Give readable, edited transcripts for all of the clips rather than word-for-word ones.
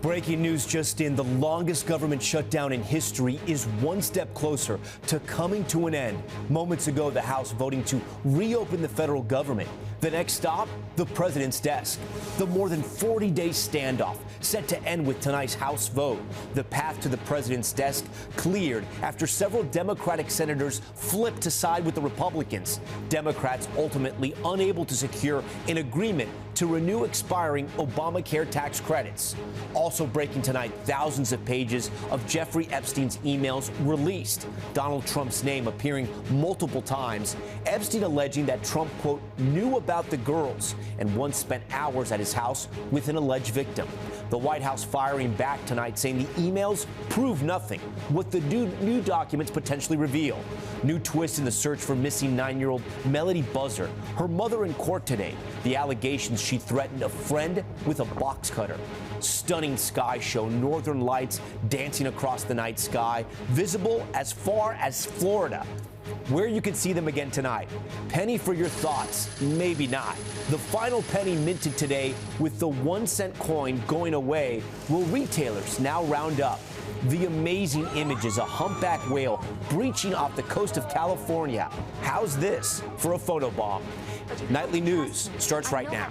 Breaking news just in. The longest government shutdown in history is one step closer to coming to an end. Moments ago, the House voting to reopen the federal government. The next stop, the president's desk. The more than 40-day standoff set to end with tonight's House vote. The path to the president's desk cleared after several Democratic senators flipped to side with the Republicans. Democrats ultimately unable to secure an agreement to renew expiring Obamacare tax credits. Also breaking tonight, thousands of pages of Jeffrey Epstein's emails released. Donald Trump's name appearing multiple times. Epstein alleging that Trump, quote, knew about the girls and once spent hours at his house with an alleged victim. The White House firing back tonight, saying the emails prove nothing. What the new documents potentially reveal. New twist in the search for missing 9-year-old Melody Buzzard. Her mother in court today. The allegations she threatened a friend with a box cutter. Stunning sky show, northern lights dancing across the night sky, visible as far as Florida. Where you can see them again tonight. Penny for your thoughts, maybe not. The final penny minted today with the 1-cent coin going away will retailers now round up. The amazing images, a humpback whale breaching off the coast of California. How's this for a photobomb? Nightly News starts right now.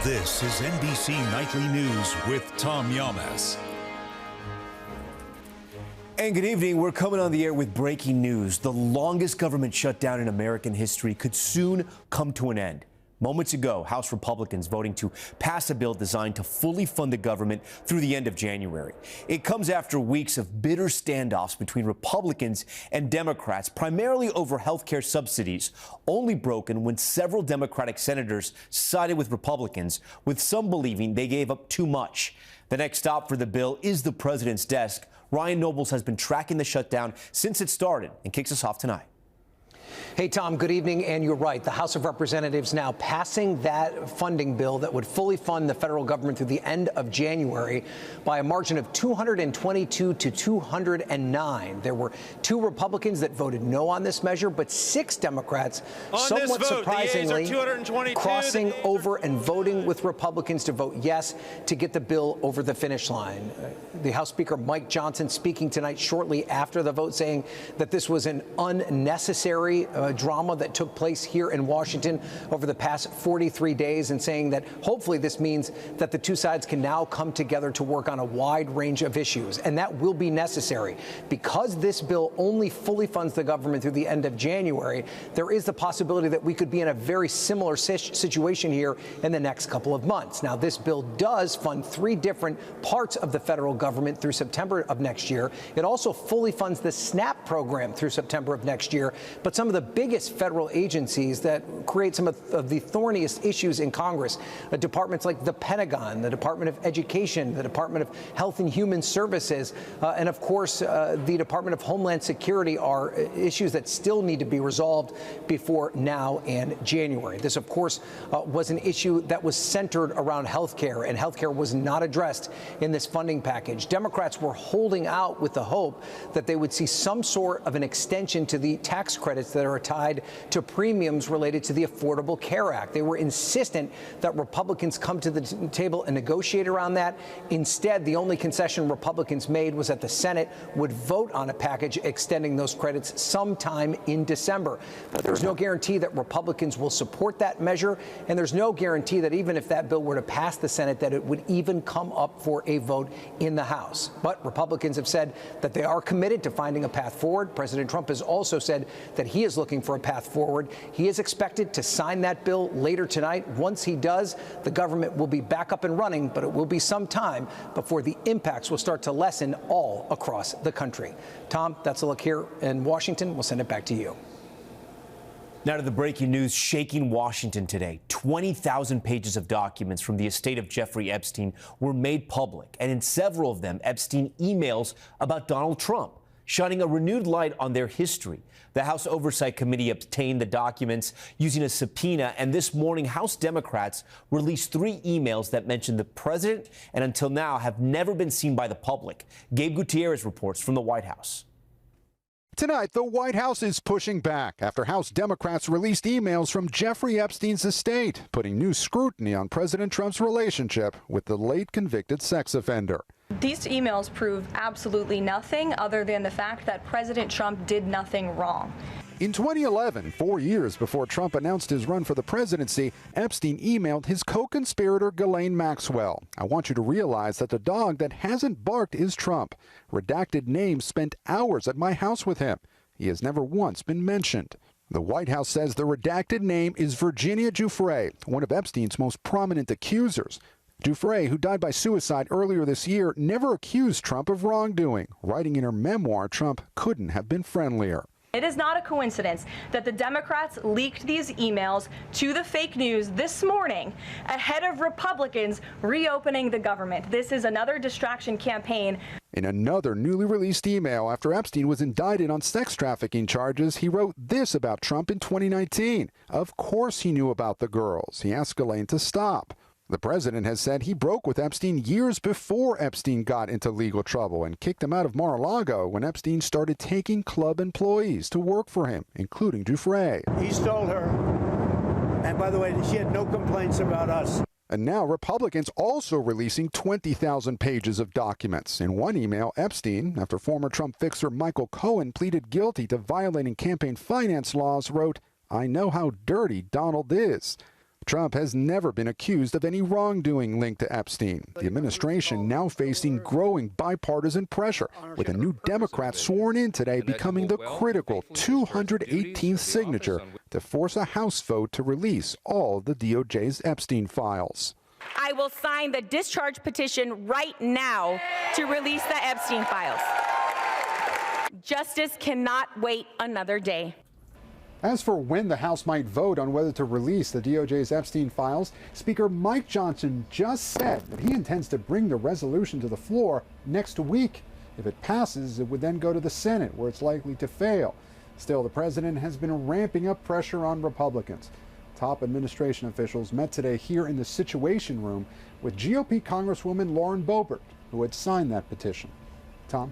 This is NBC Nightly News with Tom Yamas. And good evening. We're coming on the air with breaking news. The longest government shutdown in American history could soon come to an end. Moments ago, House Republicans voting to pass a bill designed to fully fund the government through the end of January. It comes after weeks of bitter standoffs between Republicans and Democrats, primarily over health care subsidies, only broken when several Democratic senators sided with Republicans, with some believing they gave up too much. The next stop for the bill is the president's desk. Ryan Nobles has been tracking the shutdown since it started and kicks us off tonight. Hey, Tom, good evening. And you're right. The House of Representatives now passing that funding bill that would fully fund the federal government through the end of January by a margin of 222 to 209. There were 2 Republicans that voted no on this measure, but 6 Democrats, somewhat surprisingly, crossing over and voting with Republicans to vote yes to get the bill over the finish line. The House Speaker Mike Johnson speaking tonight shortly after the vote, saying that this was an unnecessary drama that took place here in Washington over the past 43 days, and saying that hopefully this means that the two sides can now come together to work on a wide range of issues. And that will be necessary because this bill only fully funds the government through the end of January. There is the possibility that we could be in a very similar situation here in the next couple of months. Now, this bill does fund 3 different parts of the federal government through September of next year. It also fully funds the SNAP program through September of next year. But some of the biggest federal agencies that create some of the thorniest issues in Congress, departments like the Pentagon, the Department of Education, the Department of Health and Human Services, and of course, the Department of Homeland Security are issues that still need to be resolved before now and January. This, of course, was an issue that was centered around health care, and health care was not addressed in this funding package. Democrats were holding out with the hope that they would see some sort of an extension to the tax credits that are tied to premiums related to the Affordable Care Act. They were insistent that Republicans come to the table and negotiate around that. Instead, the only concession Republicans made was that the Senate would vote on a package extending those credits sometime in December. But there's no guarantee that Republicans will support that measure, and there's no guarantee that even if that bill were to pass the Senate, that it would even come up for a vote in the House. But Republicans have said that they are committed to finding a path forward. President Trump has also said that he is looking for a path forward. He is expected to sign that bill later tonight. Once he does, the government will be back up and running, but it will be some time before the impacts will start to lessen all across the country. Tom, that's a look here in Washington. We'll send it back to you. Now to the breaking news shaking Washington today. 20,000 pages of documents from the estate of Jeffrey Epstein were made public, and in several of them, Epstein emails about Donald Trump, shining a renewed light on their history. The House Oversight Committee obtained the documents using a subpoena, and this morning, House Democrats released 3 emails that mention the president and until now have never been seen by the public. Gabe Gutierrez reports from the White House. Tonight, the White House is pushing back after House Democrats released emails from Jeffrey Epstein's estate, putting new scrutiny on President Trump's relationship with the late convicted sex offender. These emails prove absolutely nothing other than the fact that President Trump did nothing wrong. In 2011, 4 years before Trump announced his run for the presidency, Epstein emailed his co-conspirator Ghislaine Maxwell. "I want you to realize that the dog that hasn't barked is Trump. Redacted names spent hours at my house with him. He has never once been mentioned." The White House says the redacted name is Virginia Giuffre, one of Epstein's most prominent accusers. Giuffre, who died by suicide earlier this year, never accused Trump of wrongdoing, writing in her memoir Trump couldn't have been friendlier. It is not a coincidence that the Democrats leaked these emails to the fake news this morning ahead of Republicans reopening the government. This is another distraction campaign. In another newly released email after Epstein was indicted on sex trafficking charges, he wrote this about Trump in 2019. Of course he knew about the girls. He asked Ghislaine to stop. The president has said he broke with Epstein years before Epstein got into legal trouble and kicked him out of Mar-a-Lago when Epstein started taking club employees to work for him, including Giuffre. He stole her. And by the way, she had no complaints about us. And now Republicans also releasing 20,000 pages of documents. In one email, Epstein, after former Trump fixer Michael Cohen pleaded guilty to violating campaign finance laws, wrote, "I know how dirty Donald is." Trump has never been accused of any wrongdoing linked to Epstein. The administration now facing growing bipartisan pressure, with a new Democrat sworn in today becoming the critical 218th signature to force a House vote to release all of the DOJ's Epstein files. I will sign the discharge petition right now to release the Epstein files. Justice cannot wait another day. As for when the House might vote on whether to release the DOJ's Epstein files, Speaker Mike Johnson just said that he intends to bring the resolution to the floor next week. If it passes, it would then go to the Senate, where it's likely to fail. Still, the president has been ramping up pressure on Republicans. Top administration officials met today here in the Situation Room with GOP Congresswoman Lauren Boebert, who had signed that petition. Tom?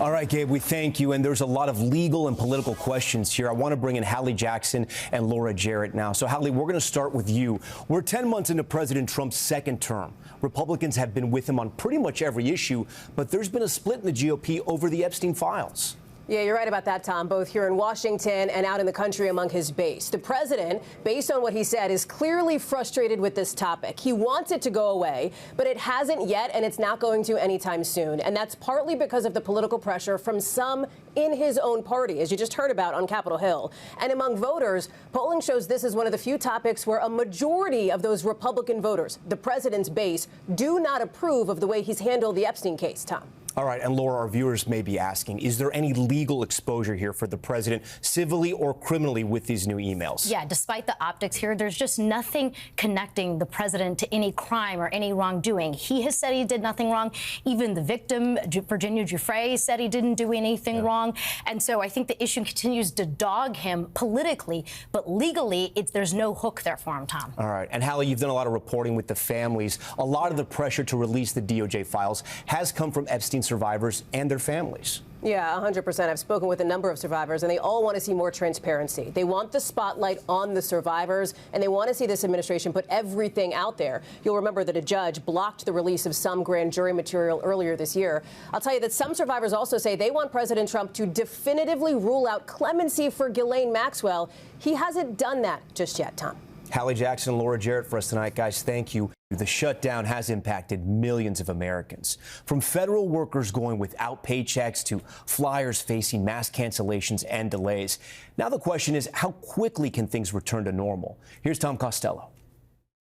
All right, Gabe, we thank you. And there's a lot of legal and political questions here. I want to bring in Hallie Jackson and Laura Jarrett now. So, Hallie, we're going to start with you. We're 10 months into President Trump's second term. Republicans have been with him on pretty much every issue, but there's been a split in the GOP over the Epstein files. Yeah, you're right about that, Tom, both here in Washington and out in the country among his base. The president, based on what he said, is clearly frustrated with this topic. He wants it to go away, but it hasn't yet, and it's not going to anytime soon. And that's partly because of the political pressure from some in his own party, as you just heard about on Capitol Hill. And among voters, polling shows this is one of the few topics where a majority of those Republican voters, the president's base, do not approve of the way he's handled the Epstein case, Tom. All right, and Laura, our viewers may be asking, is there any legal exposure here for the president, civilly or criminally, with these new emails? Yeah, despite the optics here, there's just nothing connecting the president to any crime or any wrongdoing. He has said he did nothing wrong. Even the victim, Virginia Giuffre, said he didn't do anything wrong. And so I think the issue continues to dog him politically, but legally, there's no hook there for him, Tom. All right, and Hallie, you've done a lot of reporting with the families. A lot of the pressure to release the DOJ files has come from Epstein survivors and their families. Yeah, 100%. I've spoken with a number of survivors, and they all want to see more transparency. They want the spotlight on the survivors, and they want to see this administration put everything out there. You'll remember that a judge blocked the release of some grand jury material earlier this year. I'll tell you that some survivors also say they want President Trump to definitively rule out clemency for Ghislaine Maxwell. He hasn't done that just yet, Tom. Hallie Jackson and Laura Jarrett for us tonight. Guys, thank you. The shutdown has impacted millions of Americans, from federal workers going without paychecks to flyers facing mass cancellations and delays. Now the question is, how quickly can things return to normal? Here's Tom Costello.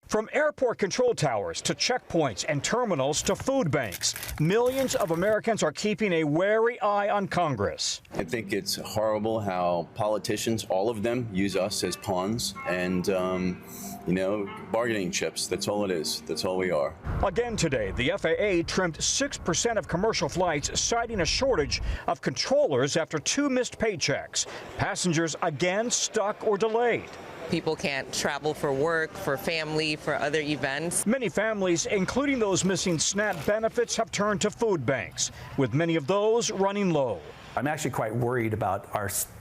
From airport control towers to checkpoints and terminals to food banks, millions of Americans are keeping a wary eye on Congress. I think it's horrible how politicians, all of them, use us as pawns and, bargaining chips. That's all it is. That's all we are. Again today, the FAA trimmed 6% of commercial flights, citing a shortage of controllers after 2 missed paychecks. Passengers again stuck or delayed. People can't travel for work, for family, for other events. Many families, including those missing SNAP benefits, have turned to food banks, with many of those running low. I'm actually quite worried about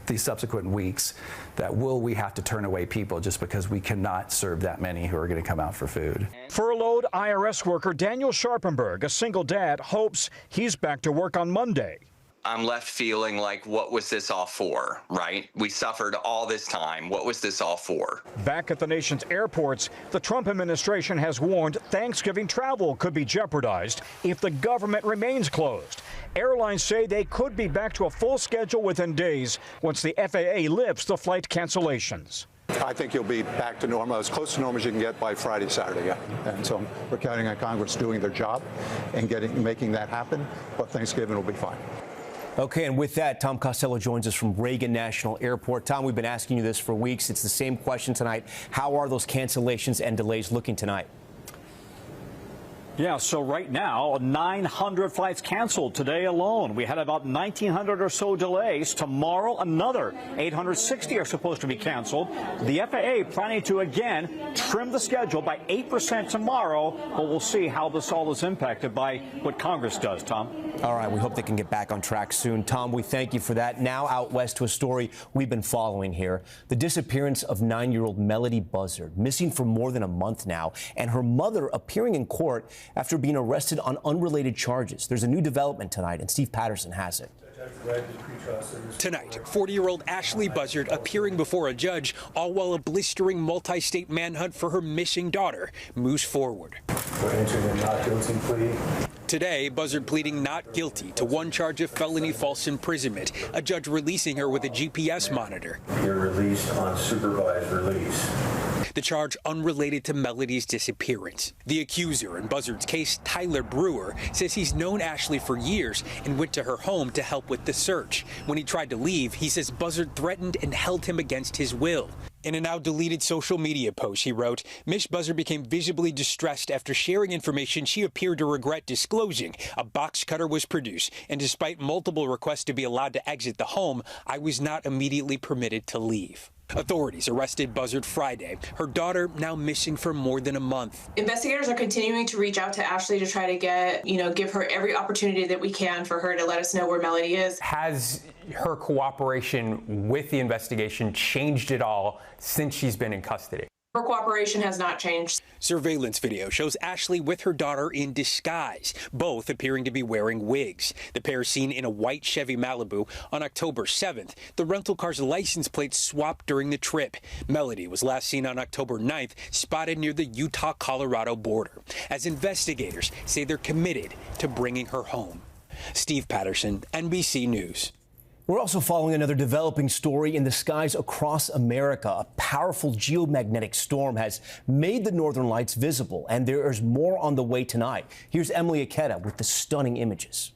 these subsequent weeks that we have to turn away people just because we cannot serve that many who are going to come out for food. Furloughed IRS worker Daniel Sharpenberg, a single dad, hopes he's back to work on Monday. I'm left feeling like, what was this all for, right? We suffered all this time. What was this all for? Back at the nation's airports, the Trump administration has warned Thanksgiving travel could be jeopardized if the government remains closed. Airlines say they could be back to a full schedule within days once the FAA lifts the flight cancellations. I think you'll be back to normal, as close to normal as you can get by Friday, Saturday. Yeah. And so we're counting on Congress doing their job and making that happen, but Thanksgiving will be fine. Okay, and with that, Tom Costello joins us from Reagan National Airport. Tom, we've been asking you this for weeks. It's the same question tonight. How are those cancellations and delays looking tonight? Yeah, so right now, 900 flights canceled today alone. We had about 1,900 or so delays. Tomorrow, another 860 are supposed to be canceled. The FAA planning to, again, trim the schedule by 8% tomorrow, but we'll see how this all is impacted by what Congress does, Tom. All right, we hope they can get back on track soon. Tom, we thank you for that. Now out west to a story we've been following here. The disappearance of 9-year-old Melody Buzzard, missing for more than a month now, and her mother appearing in court after being arrested on unrelated charges. There's a new development tonight, and Steve Patterson has it. Tonight, 40-year-old Ashley Buzzard appearing before a judge, all while a blistering multi-state manhunt for her missing daughter moves forward. We're entering a not guilty plea. Today, Buzzard pleading not guilty to one charge of felony false imprisonment, a judge releasing her with a GPS monitor. You're released on supervised release. The charge unrelated to Melody's disappearance. The accuser in Buzzard's case, Tyler Brewer, says he's known Ashley for years and went to her home to help with the search. When he tried to leave, he says Buzzard threatened and held him against his will. In a now deleted social media post, he wrote, Miss Buzzard became visibly distressed after sharing information she appeared to regret disclosing. A box cutter was produced, and despite multiple requests to be allowed to exit the home, I was not immediately permitted to leave. Authorities arrested Buzzard Friday. Her daughter now missing for more than a month. Investigators are continuing to reach out to Ashley to try to give her every opportunity that we can for her to let us know where Melody is. Has her cooperation with the investigation changed at all since she's been in custody? Her cooperation has not changed. Surveillance video shows Ashley with her daughter in disguise, both appearing to be wearing wigs. The pair seen in a white Chevy Malibu on October 7th. The rental car's license plate swapped during the trip. Melody was last seen on October 9th, spotted near the Utah-Colorado border, as investigators say they're committed to bringing her home. Steve Patterson, NBC News. We're also following another developing story in the skies across America. A powerful geomagnetic storm has made the northern lights visible, and there is more on the way tonight. Here's Emily Aketa with the stunning images.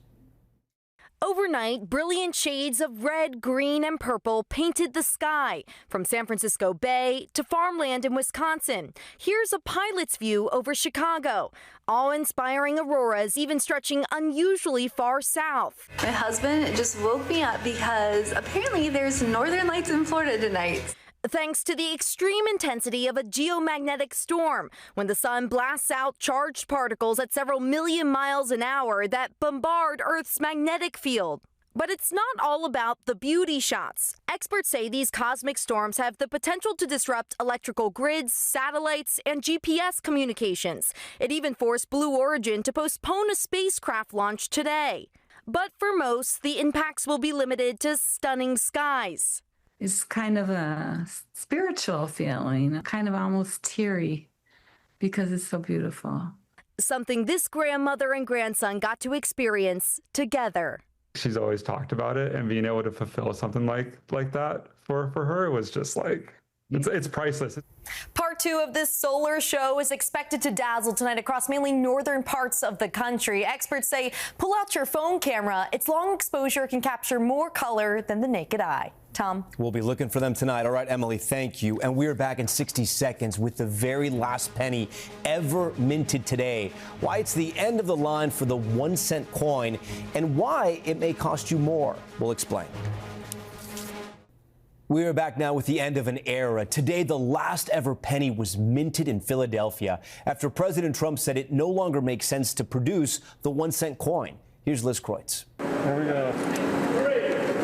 Overnight, brilliant shades of red, green, and purple painted the sky, from San Francisco Bay to farmland in Wisconsin. Here's a pilot's view over Chicago. Awe-inspiring auroras even stretching unusually far south. My husband just woke me up because apparently there's northern lights in Florida tonight. Thanks to the extreme intensity of a geomagnetic storm, when the sun blasts out charged particles at several million miles an hour that bombard Earth's magnetic field. But it's not all about the beauty shots. Experts say these cosmic storms have the potential to disrupt electrical grids, satellites, and GPS communications. It even forced Blue Origin to postpone a spacecraft launch today. But for most, the impacts will be limited to stunning skies. It's kind of a spiritual feeling, kind of almost teary, because it's so beautiful. Something this grandmother and grandson got to experience together. She's always talked about it, and being able to fulfill something like that for her was just like, it's priceless. Part 2 of this solar show is expected to dazzle tonight across mainly northern parts of the country. Experts say pull out your phone camera. Its long exposure can capture more color than the naked eye. Tom? We'll be looking for them tonight. All right, Emily, thank you. And we're back in 60 seconds with the very last penny ever minted today. Why it's the end of the line for the 1-cent coin and why it may cost you more. We'll explain. We are back now with the end of an era. Today, the last ever penny was minted in Philadelphia after President Trump said it no longer makes sense to produce the 1-cent coin. Here's Liz Kreutz. Here we go. 3,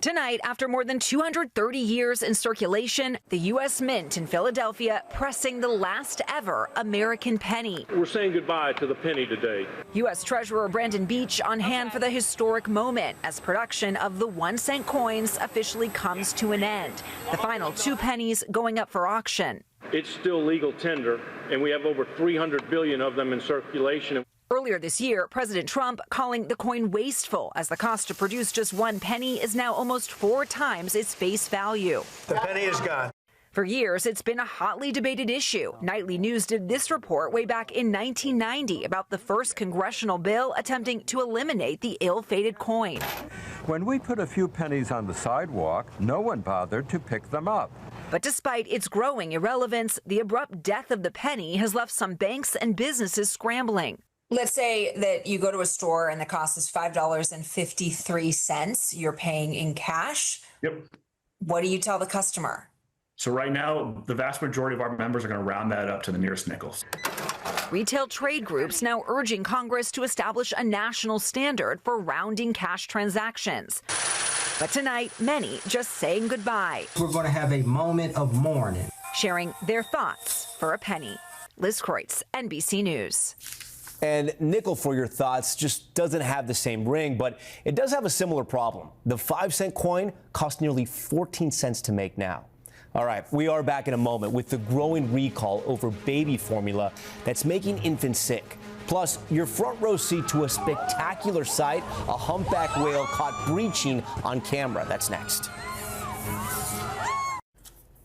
Tonight, after more than 230 years in circulation, the U.S. Mint in Philadelphia pressing the last ever American penny. We're saying goodbye to the penny today. U.S. Treasurer Brandon Beach on hand for the historic moment as production of the 1-cent coins officially comes to an end. The final 2 pennies going up for auction. It's still legal tender, and we have over 300 billion of them in circulation. Earlier this year, President Trump calling the coin wasteful as the cost to produce just 1 penny is now almost 4 times its face value. The penny is gone. For years, it's been a hotly debated issue. Nightly News did this report way back in 1990 about the first congressional bill attempting to eliminate the ill-fated coin. When we put a few pennies on the sidewalk, no one bothered to pick them up. But despite its growing irrelevance, the abrupt death of the penny has left some banks and businesses scrambling. Let's say that you go to a store and the cost is $5.53. You're paying in cash. Yep. What do you tell the customer? So right now, the vast majority of our members are going to round that up to the nearest nickels. Retail trade groups now urging Congress to establish a national standard for rounding cash transactions. But tonight, many just saying goodbye. We're going to have a moment of mourning. Sharing their thoughts for a penny. Liz Kreutz, NBC News. And nickel for your thoughts just doesn't have the same ring, but it does have a similar problem. The 5-cent coin costs nearly 14 cents to make now. All right, we are back in a moment with the growing recall over baby formula that's making infants sick. Plus, your front row seat to a spectacular sight, a humpback whale caught breaching on camera. That's next.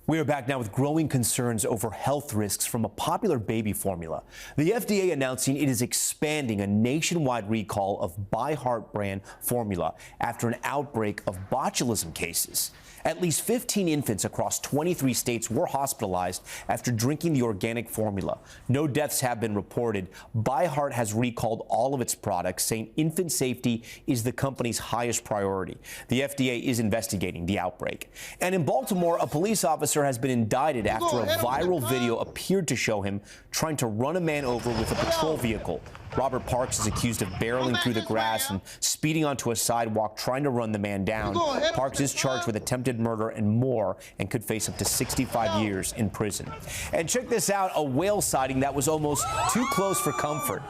We are back now with growing concerns over health risks from a popular baby formula. The FDA announcing it is expanding a nationwide recall of ByHeart brand formula after an outbreak of botulism cases. At least 15 infants across 23 states were hospitalized after drinking the organic formula. No deaths have been reported. ByHeart has recalled all of its products, saying infant safety is the company's highest priority. The FDA is investigating the outbreak. And in Baltimore, a police officer has been indicted after a viral video appeared to show him trying to run a man over with a patrol vehicle. Robert Parks is accused of barreling through the grass and speeding onto a sidewalk trying to run the man down. Parks is charged with attempted murder and more and could face up to 65 years in prison. And check this out, a whale sighting that was almost too close for comfort.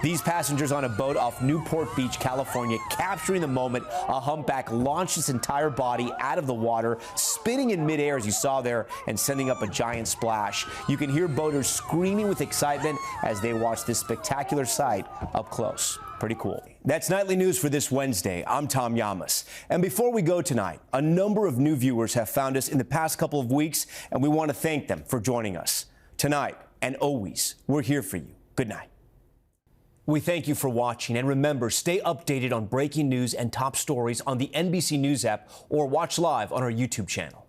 These passengers on a boat off Newport Beach, California, capturing the moment a humpback launched its entire body out of the water, spinning in midair as you saw there and sending up a giant splash. You can hear boaters screaming with excitement as they watch this spectacular sight up close. Pretty cool. That's Nightly News for this Wednesday. I'm Tom Llamas. And before we go tonight, a number of new viewers have found us in the past couple of weeks, and we want to thank them for joining us. Tonight and always, we're here for you. Good night. We thank you for watching, and remember, stay updated on breaking news and top stories on the NBC News app or watch live on our YouTube channel.